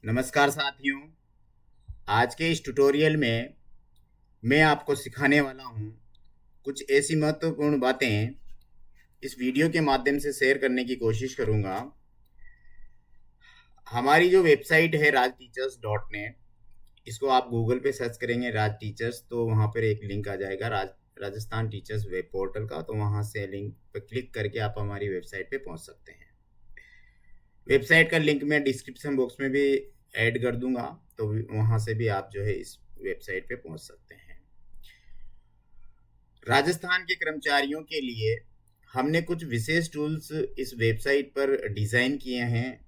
नमस्कार साथियों। आज के इस ट्यूटोरियल में मैं आपको सिखाने वाला हूँ कुछ ऐसी महत्वपूर्ण बातें इस वीडियो के माध्यम से शेयर करने की कोशिश करूँगा। हमारी जो वेबसाइट है rajteachers.net, इसको आप गूगल पे सर्च करेंगे राज टीचर्स तो वहाँ पर एक लिंक आ जाएगा राजस्थान टीचर्स वेब पोर्टल का। तो वहाँ से लिंक पर क्लिक करके आप हमारी वेबसाइट पे पहुँच सकते हैं। वेबसाइट का लिंक मैं डिस्क्रिप्शन बॉक्स में भी ऐड कर दूंगा, तो वहाँ से भी आप जो है इस वेबसाइट पे पहुँच सकते हैं। राजस्थान के कर्मचारियों के लिए हमने कुछ विशेष टूल्स इस वेबसाइट पर डिज़ाइन किए हैं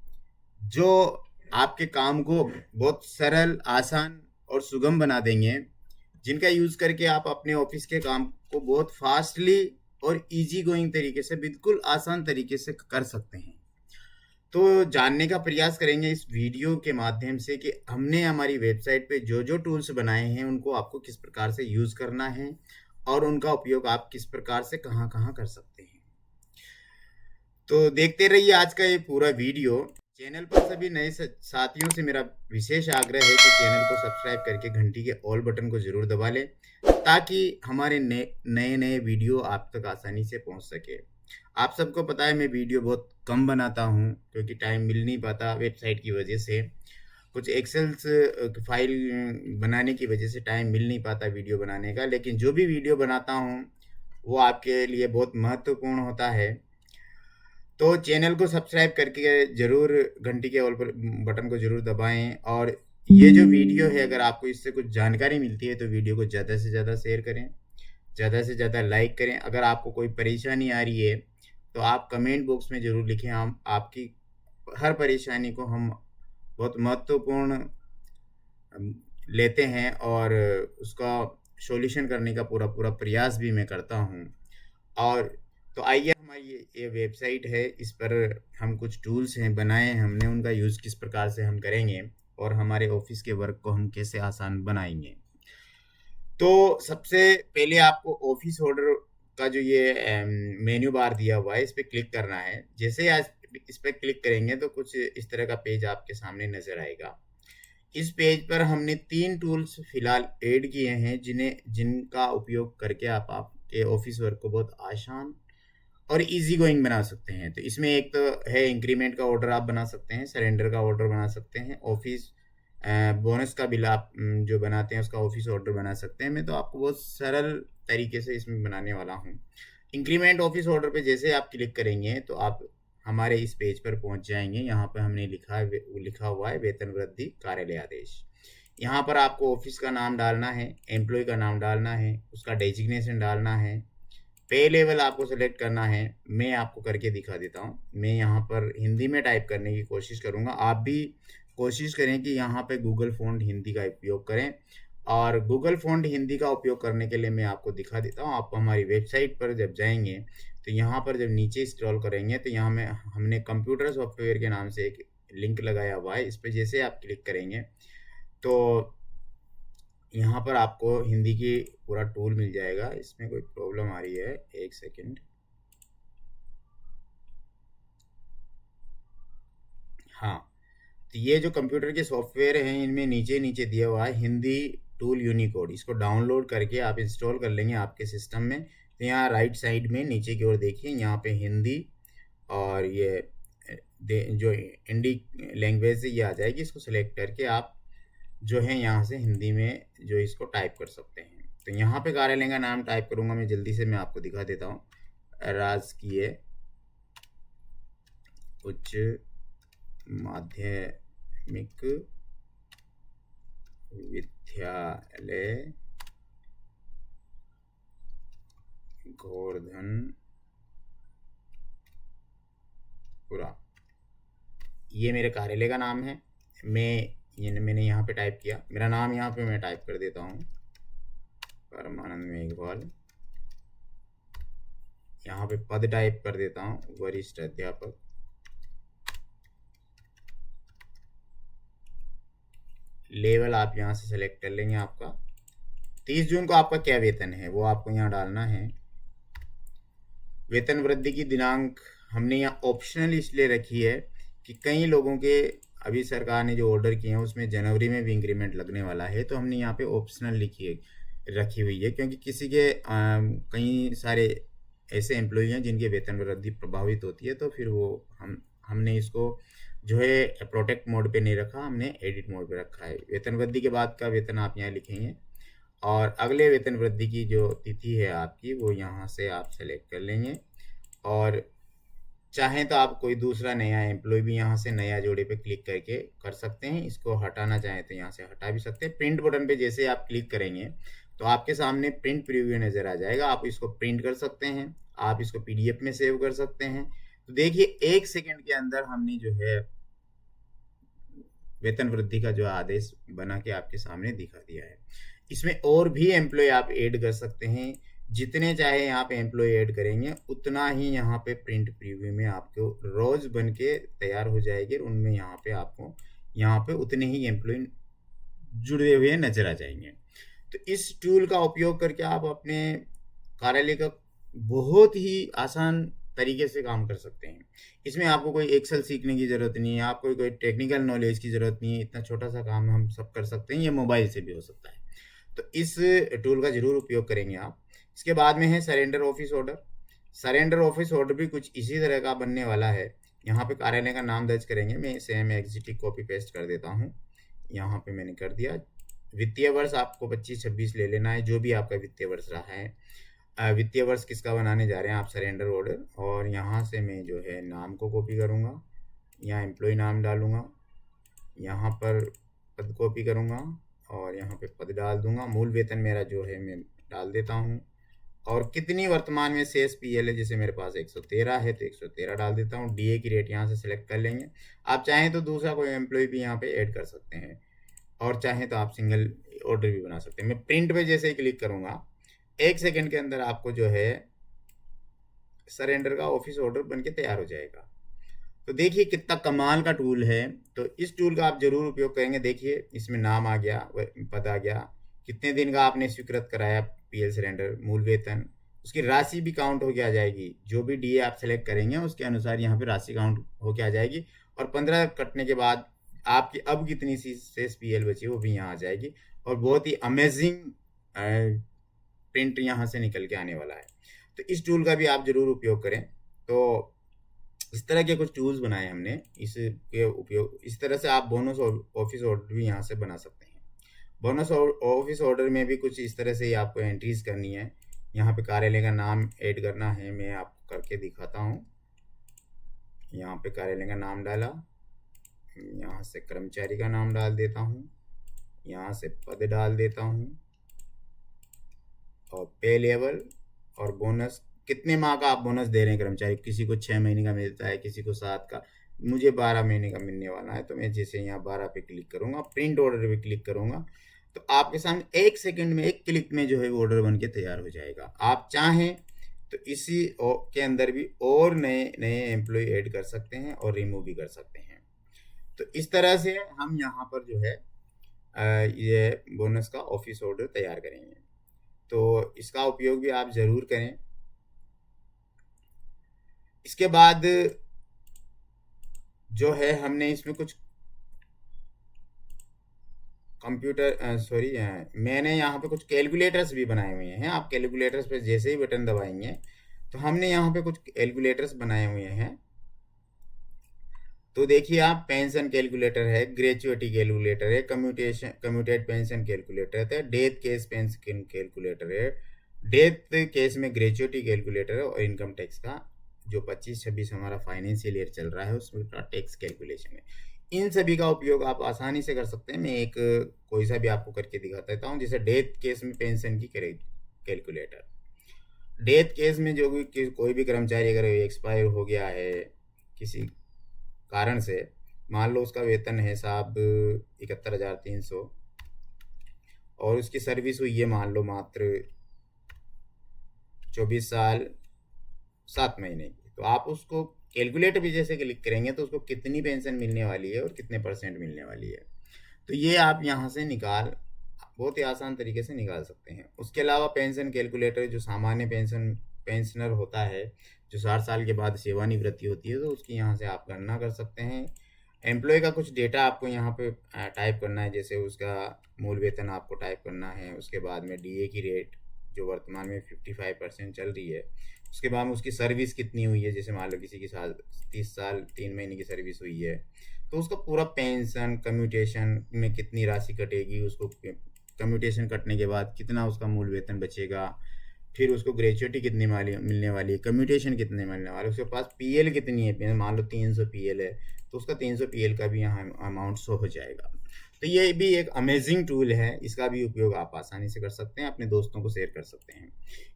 जो आपके काम को बहुत सरल, आसान और सुगम बना देंगे, जिनका यूज़ करके आप अपने ऑफिस के काम को बहुत फास्टली और इजी गोइंग तरीके से, बिल्कुल आसान तरीके से कर सकते हैं। तो जानने का प्रयास करेंगे इस वीडियो के माध्यम से कि हमने हमारी वेबसाइट पे जो जो टूल्स बनाए हैं उनको आपको किस प्रकार से यूज़ करना है और उनका उपयोग आप किस प्रकार से कहाँ कहाँ कर सकते हैं। तो देखते रहिए आज का ये पूरा वीडियो। चैनल पर सभी नए साथियों से मेरा विशेष आग्रह है कि चैनल को सब्सक्राइब करके घंटी के ऑल बटन को ज़रूर दबा लें, ताकि हमारे नए नए वीडियो आप तक आसानी से पहुंच सके। आप सबको पता है मैं वीडियो बहुत कम बनाता हूं, क्योंकि टाइम मिल नहीं पाता वेबसाइट की वजह से। कुछ एक्सेल्स फाइल बनाने की वजह से टाइम मिल नहीं पाता वीडियो बनाने का, लेकिन जो भी वीडियो बनाता हूं वो आपके लिए बहुत महत्वपूर्ण होता है। तो चैनल को सब्सक्राइब करके ज़रूर घंटी के ऑल बटन को ज़रूर दबाएं। और ये जो वीडियो है, अगर आपको इससे कुछ जानकारी मिलती है तो वीडियो को ज़्यादा से ज़्यादा शेयर करें, ज़्यादा से ज़्यादा लाइक करें। अगर आपको कोई परेशानी आ रही है तो आप कमेंट बॉक्स में ज़रूर लिखें। हम आपकी हर परेशानी को हम बहुत महत्वपूर्ण लेते हैं और उसका सॉल्यूशन करने का पूरा पूरा प्रयास भी मैं करता हूँ। और तो आइए, हमारी ये वेबसाइट है, इस पर हम कुछ टूल्स हैं बनाए हैं हमने, उनका यूज़ किस प्रकार से हम करेंगे और हमारे ऑफिस के वर्क को हम कैसे आसान बनाएंगे। तो सबसे पहले आपको ऑफिस ऑर्डर का जो ये मेन्यू बार दिया हुआ है, इस पर क्लिक करना है। जैसे आज इस पर क्लिक करेंगे तो कुछ इस तरह का पेज आपके सामने नज़र आएगा। इस पेज पर हमने 3 टूल्स फिलहाल ऐड किए हैं जिनका उपयोग करके आप आपके ऑफिस वर्क को बहुत आसान और इजी गोइंग बना सकते हैं। तो इसमें एक तो है इंक्रीमेंट का ऑर्डर आप बना सकते हैं, सरेंडर का ऑर्डर बना सकते हैं, ऑफिस बोनस का बिल आप जो बनाते हैं उसका ऑफिस ऑर्डर बना सकते हैं। मैं तो आपको बहुत सरल तरीके से इसमें बनाने वाला हूँ। इंक्रीमेंट ऑफिस ऑर्डर पे जैसे आप क्लिक करेंगे तो आप हमारे इस पेज पर पहुंच जाएंगे। यहाँ पर हमने लिखा हुआ है वेतन वृद्धि कार्यालय आदेश। यहाँ पर आपको ऑफिस का नाम डालना है, एम्प्लॉय का नाम डालना है, उसका डेजिग्नेशन डालना है, पे लेवल आपको सेलेक्ट करना है। मैं आपको करके दिखा देता हूँ। मैं यहाँ पर हिंदी में टाइप करने की कोशिश करूँगा, आप भी कोशिश करें कि यहाँ पे गूगल फ़ॉन्ट हिंदी का उपयोग करें। और गूगल फ़ॉन्ट हिंदी का उपयोग करने के लिए मैं आपको दिखा देता हूँ। आप हमारी वेबसाइट पर जब जाएंगे तो यहाँ पर जब नीचे स्क्रॉल करेंगे तो यहाँ में हमने कंप्यूटर सॉफ्टवेयर के नाम से एक लिंक लगाया हुआ है। इस पर जैसे आप क्लिक करेंगे तो यहाँ पर आपको हिंदी की पूरा टूल मिल जाएगा। इसमें कोई प्रॉब्लम आ रही है, एक सेकंड। हाँ, तो ये जो कंप्यूटर के सॉफ्टवेयर हैं इनमें नीचे नीचे दिया हुआ है हिंदी टूल यूनिकोड। इसको डाउनलोड करके आप इंस्टॉल कर लेंगे आपके सिस्टम में। तो यहाँ राइट साइड में नीचे की ओर देखिए, यहाँ पे हिंदी और ये जो इंडी लैंग्वेज है ये आ जाएगी। इसको सेलेक्ट करके आप जो है यहाँ से हिंदी में जो इसको टाइप कर सकते हैं। तो यहाँ पे कार्यालय का नाम टाइप करूँगा मैं, जल्दी से मैं आपको दिखा देता हूँ। राजकीय उच्च माध्यमिक विद्यालय गोवर्धनपुरा, ये मेरे कार्यालय का नाम है। मैंने यहाँ पे टाइप किया, मेरा नाम यहाँ पे मैं टाइप कर देता हूँ, परमानंद मेघवाल। यहाँ पे पद टाइप कर देता हूँ, वरिष्ठ अध्यापक। लेवल आप यहाँ से सेलेक्ट कर लेंगे आपका। 30 जून को आपका क्या वेतन है वो आपको यहाँ डालना है। वेतन वृद्धि की दिनांक हमने यहाँ ऑप्शनल इसलिए रखी है कि कई लोगों के अभी सरकार ने जो ऑर्डर किए हैं उसमें जनवरी में भी इंक्रीमेंट लगने वाला है, तो हमने यहाँ पे ऑप्शनल रखी हुई है, क्योंकि किसी के कई सारे ऐसे एम्प्लॉई हैं जिनके वेतन वृद्धि प्रभावित होती है, तो फिर वो हमने इसको जो है प्रोटेक्ट मोड पे नहीं रखा, हमने एडिट मोड पे रखा है। वेतन वृद्धि के बाद का वेतन आप यहाँ लिखेंगे और अगले वेतन वृद्धि की जो तिथि है आपकी वो यहाँ से आप सेलेक्ट कर लेंगे, और चाहें तो आप कोई दूसरा नया एम्प्लॉय भी यहाँ से नया जोड़े पे क्लिक करके कर सकते हैं। इसको हटाना चाहें तो यहाँ से हटा भी सकते हैं। प्रिंट बटन पे जैसे आप क्लिक करेंगे तो आपके सामने प्रिंट प्रीव्यू नज़र आ जाएगा। आप इसको प्रिंट कर सकते हैं, आप इसको पीडीएफ में सेव कर सकते हैं। तो देखिए 1 सेकंड के अंदर हमने जो है वेतन वृद्धि का जो आदेश बना के आपके सामने दिखा दिया है। इसमें और भी एम्प्लॉय आप ऐड कर सकते हैं, जितने चाहे यहाँ पे एम्प्लॉय ऐड करेंगे उतना ही यहाँ पे प्रिंट प्रीव्यू में आपको रोज बन के तैयार हो जाएगी, उनमें यहाँ पे आपको यहाँ पे उतने ही एम्प्लॉय जुड़े हुए नजर आ जाएंगे। तो इस टूल का उपयोग करके आप अपने कार्यालय का बहुत ही आसान तरीके से काम कर सकते हैं। इसमें आपको कोई एक्सेल सीखने की ज़रूरत नहीं है, आपको कोई टेक्निकल नॉलेज की ज़रूरत नहीं है। इतना छोटा सा काम हम सब कर सकते हैं, ये मोबाइल से भी हो सकता है। तो इस टूल का ज़रूर उपयोग करेंगे आप। इसके बाद में है surrender office order. Surrender office order भी कुछ इसी तरह का बनने वाला है। यहाँ पे कार्यालय का नाम दर्ज करेंगे, मैं सेम एग्जिट कॉपी पेस्ट कर देता हूँ। यहाँ पे मैंने कर दिया। वित्तीय वर्ष आपको 25-26 ले लेना है, जो भी आपका वित्तीय वर्ष रहा है। वित्तीय वर्ष किसका बनाने जा रहे हैं आप, सरेंडर ऑर्डर। और यहाँ से मैं जो है नाम को कॉपी करूँगा, यहाँ एम्प्लॉय नाम डालूँगा, यहाँ पर पद कॉपी करूँगा और यहाँ पे पद डाल दूँगा। मूल वेतन मेरा जो है मैं डाल देता हूँ, और कितनी वर्तमान में शेष पीएल है, जैसे मेरे पास 113 है तो 113 डाल देता हूँ। डीए की रेट यहाँ से सिलेक्ट कर लेंगे। आप चाहें तो दूसरा कोई एम्प्लॉय भी यहाँ पे ऐड कर सकते हैं, और चाहें तो आप सिंगल ऑर्डर भी बना सकते हैं। मैं प्रिंट पे जैसे ही क्लिक करूँगा 1 सेकंड के अंदर आपको जो है सरेंडर का ऑफिस ऑर्डर बन के तैयार हो जाएगा। तो देखिए कितना कमाल का टूल है। तो इस टूल का आप जरूर उपयोग करेंगे। देखिए इसमें नाम आ गया, पद आ गया, कितने दिन का आपने स्वीकृत कराया पीएल सरेंडर, मूल वेतन, उसकी राशि भी काउंट होके आ जाएगी। जो भी डीए आप सेलेक्ट करेंगे उसके अनुसार यहाँ पे राशि काउंट होके आ जाएगी, और 15 कटने के बाद आपकी अब कितनी सी शेष पीएल बची वो भी यहाँ आ जाएगी। और बहुत ही अमेजिंग प्रिंट यहाँ से निकल के आने वाला है। तो इस टूल का भी आप जरूर उपयोग करें। तो इस तरह के कुछ टूल्स बनाए हमने, इसके उपयोग इस तरह से आप बोनस ऑफिस ऑर्डर भी यहाँ से बना सकते हैं। बोनस ऑफिस ऑर्डर में भी कुछ इस तरह से ही आपको एंट्रीज करनी है। यहाँ पे कार्यालय का नाम ऐड करना है, मैं आपको करके दिखाता हूँ। यहाँ पे कार्यालय का नाम डाला, यहाँ से कर्मचारी का नाम डाल देता हूँ, यहाँ से पद डाल देता हूँ, और पे लेवल और बोनस, कितने माह का आप बोनस दे रहे हैं कर्मचारी। किसी को 6 महीने का मिलता है, किसी को 7 का, मुझे 12 महीने का मिलने वाला है। तो मैं जैसे यहाँ 12 पे क्लिक करूँगा, प्रिंट ऑर्डर पे क्लिक करूँगा, तो आपके सामने 1 सेकंड में, 1 क्लिक में जो है वो ऑर्डर बन के तैयार हो जाएगा। आप चाहें तो इसी के अंदर भी और नए नए एम्प्लॉय ऐड कर सकते हैं और रिमूव भी कर सकते हैं। तो इस तरह से हम यहाँ पर जो है ये बोनस का ऑफिस ऑर्डर तैयार करेंगे। तो इसका उपयोग भी आप ज़रूर करें। इसके बाद जो है हमने इसमें कुछ मैंने यहाँ पे कुछ कैलकुलेटर्स भी बनाए हुए हैं। आप कैलकुलेटर्स पे जैसे ही बटन दबाएंगे तो हमने यहाँ पे कुछ कैलकुलेटर्स बनाए हुए हैं। तो देखिए आप, पेंशन कैलकुलेटर है, ग्रेचुइटी कैलकुलेटर है, कम्यूटेड पेंशन कैलकुलेटर है, डेथ केस पेंशन कैलकुलेटर है, डेथ केस में ग्रेचुइटी कैलकुलेटर है, और इनकम टैक्स का जो 25-26 हमारा फाइनेंशियल ईयर चल रहा है उसमें टैक्स कैलकुलेशन है। इन सभी का उपयोग आप आसानी से कर सकते हैं। मैं एक कोई सा भी आपको करके दिखा देता हूँ। जैसे डेथ केस में पेंशन की कैलकुलेटर, डेथ केस में जो भी कोई भी कर्मचारी अगर एक्सपायर हो गया है किसी कारण से, मान लो उसका वेतन है साहब 71,300 और उसकी सर्विस हुई है मान लो मात्र 24 साल 7 महीने की, तो आप उसको कैलकुलेटर भी जैसे क्लिक करेंगे तो उसको कितनी पेंशन मिलने वाली है और कितने % मिलने वाली है, तो ये आप यहाँ से बहुत ही आसान तरीके से निकाल सकते हैं। उसके अलावा पेंशन कैलकुलेटर जो सामान्य पेंशनर होता है, जो 60 साल के बाद सेवानिवृत्ति होती है, तो उसकी यहाँ से आप गणना कर सकते हैं। एम्प्लॉय का कुछ डेटा आपको यहाँ पे टाइप करना है, जैसे उसका मूल वेतन आपको टाइप करना है, उसके बाद में डीए की रेट जो वर्तमान में 55% चल रही है, उसके बाद में उसकी सर्विस कितनी हुई है, जैसे मान लो किसी की 30 साल 3 महीने की सर्विस हुई है, तो उसका पूरा पेंशन कम्यूटेशन में कितनी राशि कटेगी, उसको कम्यूटेशन कटने के बाद कितना उसका मूल वेतन बचेगा, फिर उसको ग्रेचुइटी कितनी वाली मिलने वाली है, कम्यूटेशन कितने मिलने वाले, उसके पास पीएल कितनी है, मान लो 300 पीएल है तो उसका 300 पीएल का भी यहाँ अमाउंट शो हो जाएगा। तो ये भी एक अमेजिंग टूल है, इसका भी उपयोग आप आसानी से कर सकते हैं, अपने दोस्तों को शेयर कर सकते हैं।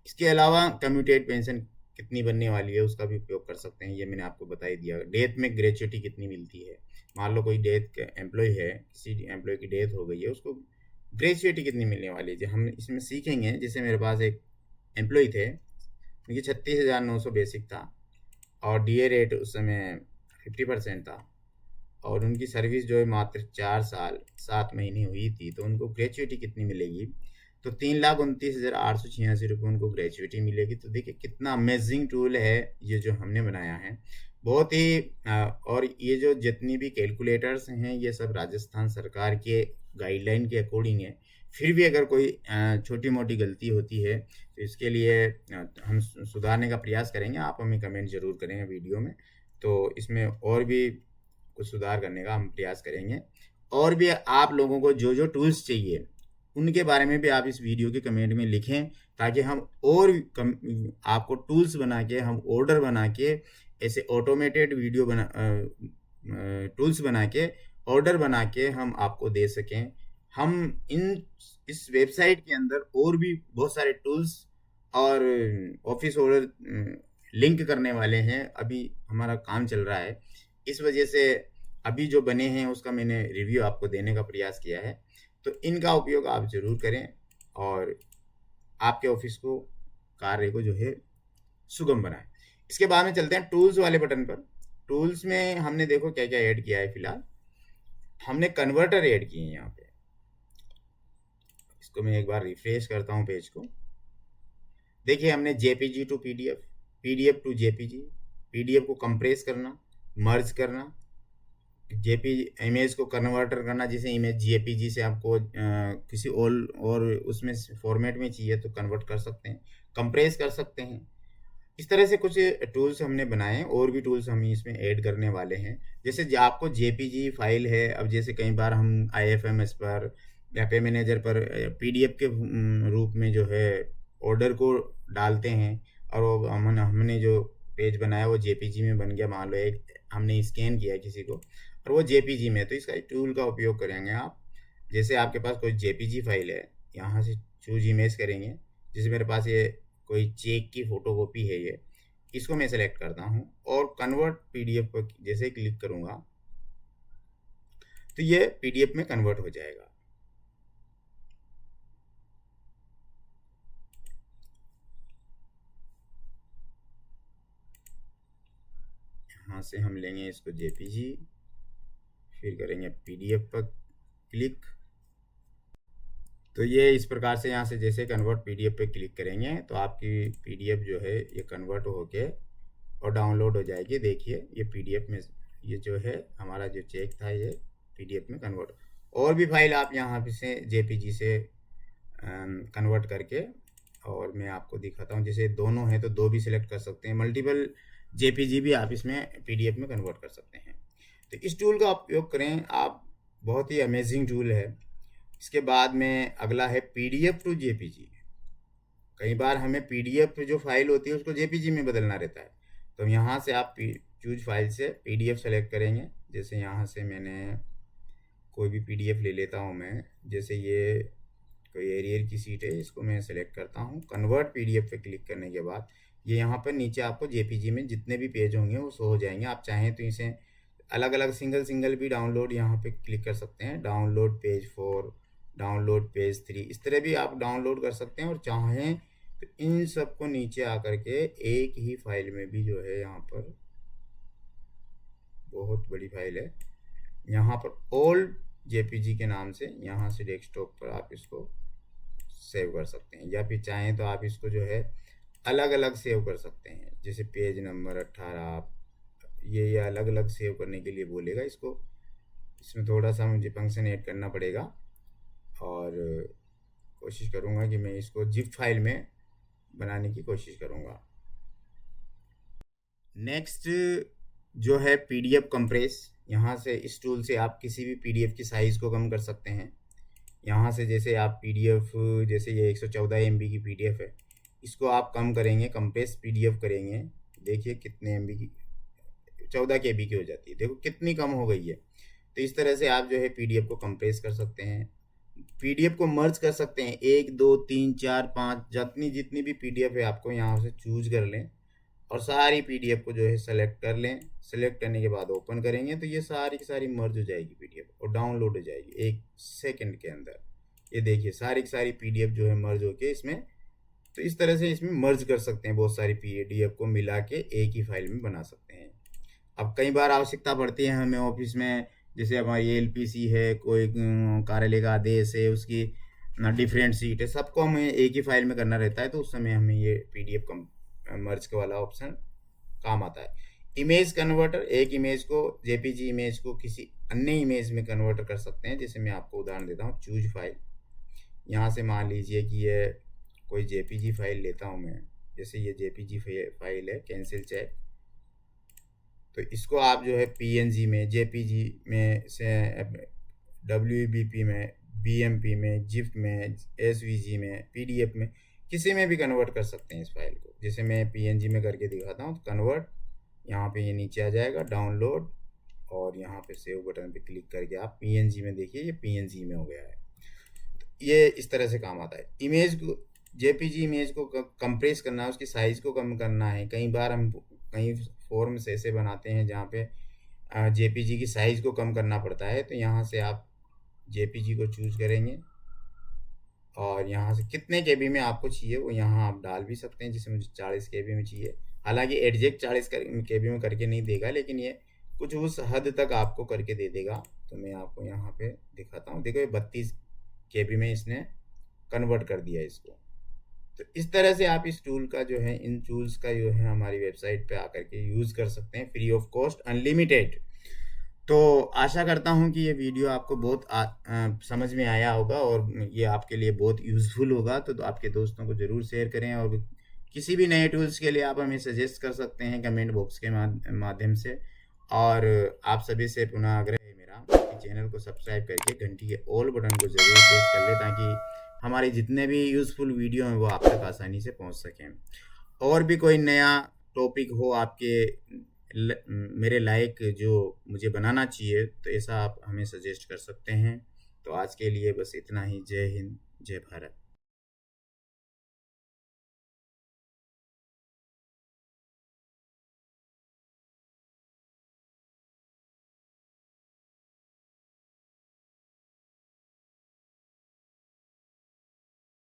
इसके अलावा कम्यूटेड पेंशन कितनी बनने वाली है उसका भी उपयोग कर सकते हैं, ये मैंने आपको बता ही दिया। डेथ में ग्रेचुइटी कितनी मिलती है, मान लो कोई डेथ एम्प्लॉय है, किसी एम्प्लॉय की डेथ हो गई है, उसको ग्रेचुइटी कितनी मिलने वाली है, हम इसमें सीखेंगे। जैसे मेरे पास एक एम्प्लॉय थे, उनकी 36,900 बेसिक था और डीए रेट उस समय 50% था, और उनकी सर्विस जो है मात्र 4 साल 7 महीने हुई थी, तो उनको ग्रेचुइटी कितनी मिलेगी, तो 3,29,886 रुपये उनको ग्रेचुइटी मिलेगी। तो देखिए कितना अमेजिंग टूल है ये जो हमने बनाया है, बहुत ही और ये जो जितनी भी कैलकुलेटर्स हैं ये सब राजस्थान सरकार के गाइडलाइन के अकॉर्डिंग है। फिर भी अगर कोई छोटी मोटी गलती होती है तो इसके लिए हम सुधारने का प्रयास करेंगे, आप हमें कमेंट ज़रूर करेंगे वीडियो में, तो इसमें और भी कुछ सुधार करने का हम प्रयास करेंगे। और भी आप लोगों को जो जो टूल्स चाहिए उनके बारे में भी आप इस वीडियो के कमेंट में लिखें, ताकि हम और आपको टूल्स बना के, हम ऑर्डर बना के, ऐसे ऑटोमेटेड वीडियो टूल्स बना के, ऑर्डर बना के हम आपको दे सकें। हम इस वेबसाइट के अंदर और भी बहुत सारे टूल्स और ऑफिस ऑर्डर लिंक करने वाले हैं, अभी हमारा काम चल रहा है, इस वजह से अभी जो बने हैं उसका मैंने रिव्यू आपको देने का प्रयास किया है। तो इनका उपयोग आप ज़रूर करें और आपके ऑफिस को, कार्य को जो है सुगम बनाएं। इसके बाद में चलते हैं टूल्स वाले बटन पर। टूल्स में हमने देखो क्या क्या ऐड किया है। फिलहाल हमने कन्वर्टर ऐड किए हैं यहाँ पे। इसको मैं एक बार रिफ्रेश करता हूँ पेज को। देखिए हमने JPG to PDF, PDF to JPG, PDF को कंप्रेस करना, मर्ज करना, जेपीजी इमेज को कन्वर्टर करना, जैसे इमेज जेपीजी से आपको किसी और उसमें फॉर्मेट में चाहिए तो कन्वर्ट कर सकते हैं, कंप्रेस कर सकते हैं। इस तरह से कुछ टूल्स हमने बनाए हैं, और भी टूल्स हम इसमें ऐड करने वाले हैं। जैसे आपको जेपीजी फाइल है, अब जैसे कई बार हम आईएफएमएस पर या पे मैनेजर पर पीडीएफ के रूप में जो है ऑर्डर को डालते हैं, और वो हमने जो पेज बनाया वो जेपीजी में बन गया, मान लो एक हमने स्कैन किया किसी को और वो जेपीजी में, तो इसका टूल का उपयोग करेंगे आप। जैसे आपके पास कोई जेपीजी फाइल है, यहाँ से चूज इमेज करेंगे, जैसे मेरे पास ये कोई चेक की फोटोकॉपी है, ये इसको मैं सेलेक्ट करता हूँ और कन्वर्ट पीडीएफ पर जैसे क्लिक करूँगा तो ये पीडीएफ में कन्वर्ट हो जाएगा। यहाँ से हम लेंगे इसको जेपीजी, फिर करेंगे पीडीएफ पर क्लिक, तो ये इस प्रकार से यहाँ से जैसे कन्वर्ट पीडीएफ पे क्लिक करेंगे तो आपकी पीडीएफ जो है ये कन्वर्ट होके और डाउनलोड हो जाएगी। देखिए ये पीडीएफ में, ये जो है हमारा जो चेक था ये पीडीएफ में कन्वर्ट। और भी फाइल आप यहाँ से जेपीजी से कन्वर्ट करके, और मैं आपको दिखाता हूँ, जैसे दोनों हैं तो दो भी सिलेक्ट कर सकते हैं, मल्टीपल जेपीजी भी आप इसमें पीडीएफ में कन्वर्ट कर सकते हैं। तो इस टूल का उपयोग करें आप, बहुत ही अमेजिंग टूल है। इसके बाद में अगला है पीडीएफ टू जेपीजी। कई बार हमें पीडीएफ जो फाइल होती है उसको जेपीजी में बदलना रहता है, तो यहाँ से आप चूज फाइल से पीडीएफ सेलेक्ट करेंगे। जैसे यहाँ से मैंने कोई भी पीडीएफ ले लेता हूँ मैं, जैसे ये कोई एरियर की सीट है, इसको मैं सेलेक्ट करता हूँ। कन्वर्ट पीडीएफ पे क्लिक करने के बाद ये यहाँ पर नीचे आपको जेपीजी में जितने भी पेज होंगे वो शो हो जाएंगे। आप चाहें तो इसे अलग अलग सिंगल भी डाउनलोड यहाँ पे क्लिक कर सकते हैं, डाउनलोड पेज 4, डाउनलोड पेज 3, इस तरह भी आप डाउनलोड कर सकते हैं। और चाहें तो इन सब को नीचे आकर के एक ही फाइल में भी जो है, यहाँ पर बहुत बड़ी फाइल है, यहाँ पर ओल्ड जेपीजी के नाम से यहाँ से डेस्कटॉप पर आप इसको सेव कर सकते हैं, या फिर चाहें तो आप इसको जो है अलग अलग सेव कर सकते हैं। जैसे पेज नंबर 18 ये अलग अलग सेव करने के लिए बोलेगा, इसको इसमें थोड़ा सा मुझे फंक्शन ऐड करना पड़ेगा और कोशिश करूँगा कि मैं इसको जिप फाइल में बनाने की कोशिश करूँगा। नेक्स्ट जो है पीडीएफ कंप्रेस। यहाँ से इस टूल से आप किसी भी पीडीएफ की साइज़ को कम कर सकते हैं। यहाँ से जैसे आप पीडीएफ, जैसे ये 114 MB की पीडीएफ है, इसको आप कम करेंगे, कंप्रेस पीडीएफ करेंगे, देखिए कितने MB की, 14 KB की हो जाती है, देखो कितनी कम हो गई है। तो इस तरह से आप जो है पीडीएफ को कंप्रेस कर सकते हैं, पीडीएफ को मर्ज कर सकते हैं। 1 2 3 4 5 जितनी भी पीडीएफ है आपको यहाँ से चूज कर लें और सारी पीडीएफ को जो है सेलेक्ट कर लें। सेलेक्ट करने के बाद ओपन करेंगे तो ये सारी की सारी मर्ज हो जाएगी पीडीएफ और डाउनलोड हो जाएगी 1 सेकंड के अंदर। ये देखिए सारी की सारी पीडीएफ जो है मर्ज होके इसमें, तो इस तरह से इसमें मर्ज कर सकते हैं, बहुत सारी पीडीएफ को मिला के एक ही फाइल में बना सकते हैं। अब कई बार आवश्यकता पड़ती है हमें ऑफिस में, जैसे हमारी एलपीसी है, कोई कार्यालय का आदेश है, उसकी डिफरेंट सीट है, सबको हमें एक ही फाइल में करना रहता है, तो उस समय हमें ये पीडीएफ मर्ज के वाला ऑप्शन काम आता है। इमेज कन्वर्टर, एक इमेज को, जेपीजी इमेज को किसी अन्य इमेज में कन्वर्टर कर सकते हैं। जैसे मैं आपको उदाहरण देता हूँ, चूज फाइल, यहाँ से मान लीजिए कि ये कोई जेपीजी फाइल लेता हूँ मैं, जैसे ये जेपीजी फाइल है, कैंसिल चेक, तो इसको आप जो है पीएनजी में, जेपीजी में से, डब्ल्यूबीपी में, बीएमपी में, जिप में, एसवीजी में, पीडीएफ में, किसी में भी कन्वर्ट कर सकते हैं इस फाइल को। जैसे मैं पीएनजी में करके दिखाता हूँ, कन्वर्ट, यहाँ पे ये नीचे आ जाएगा, डाउनलोड, और यहाँ पे सेव बटन पे क्लिक करके आप पीएनजी में देखिए ये पीएनजी में हो गया है। ये इस तरह से काम आता है। इमेज को, जेपीजी इमेज को कंप्रेस करना है, उसकी साइज़ को कम करना है। कई बार हम कई फॉर्म्स ऐसे बनाते हैं जहाँ पे जेपीजी की साइज़ को कम करना पड़ता है, तो यहाँ से आप जेपीजी को चूज करेंगे और यहाँ से कितने केबी में आपको चाहिए वो यहाँ आप डाल भी सकते हैं। जैसे मुझे 40 केबी में चाहिए, हालांकि एडजेक्ट 40 केबी में करके नहीं देगा, लेकिन ये कुछ उस हद तक आपको करके दे देगा। तो मैं आपको यहाँ पे दिखाता हूँ, देखो ये 32 केबी में इसने कन्वर्ट कर दिया इसको। तो इस तरह से आप इस टूल का जो है, इन टूल्स का जो है हमारी वेबसाइट पे आकर के यूज़ कर सकते हैं, फ्री ऑफ कॉस्ट, अनलिमिटेड। तो आशा करता हूँ कि ये वीडियो आपको बहुत समझ में आया होगा और ये आपके लिए बहुत यूज़फुल होगा। तो आपके दोस्तों को ज़रूर शेयर करें और किसी भी नए टूल्स के लिए आप हमें सजेस्ट कर सकते हैं कमेंट बॉक्स के माध्यम से। और आप सभी से पुनः आग्रह है मेरा कि चैनल को सब्सक्राइब करके घंटी के ऑल बटन को ज़रूर प्रेस कर ले, ताकि हमारे जितने भी यूज़फुल वीडियो हैं वो आप तक आसानी से पहुंच सकें। और भी कोई नया टॉपिक हो आपके मेरे लायक जो मुझे बनाना चाहिए, तो ऐसा आप हमें सजेस्ट कर सकते हैं। तो आज के लिए बस इतना ही। जय हिंद, जय भारत।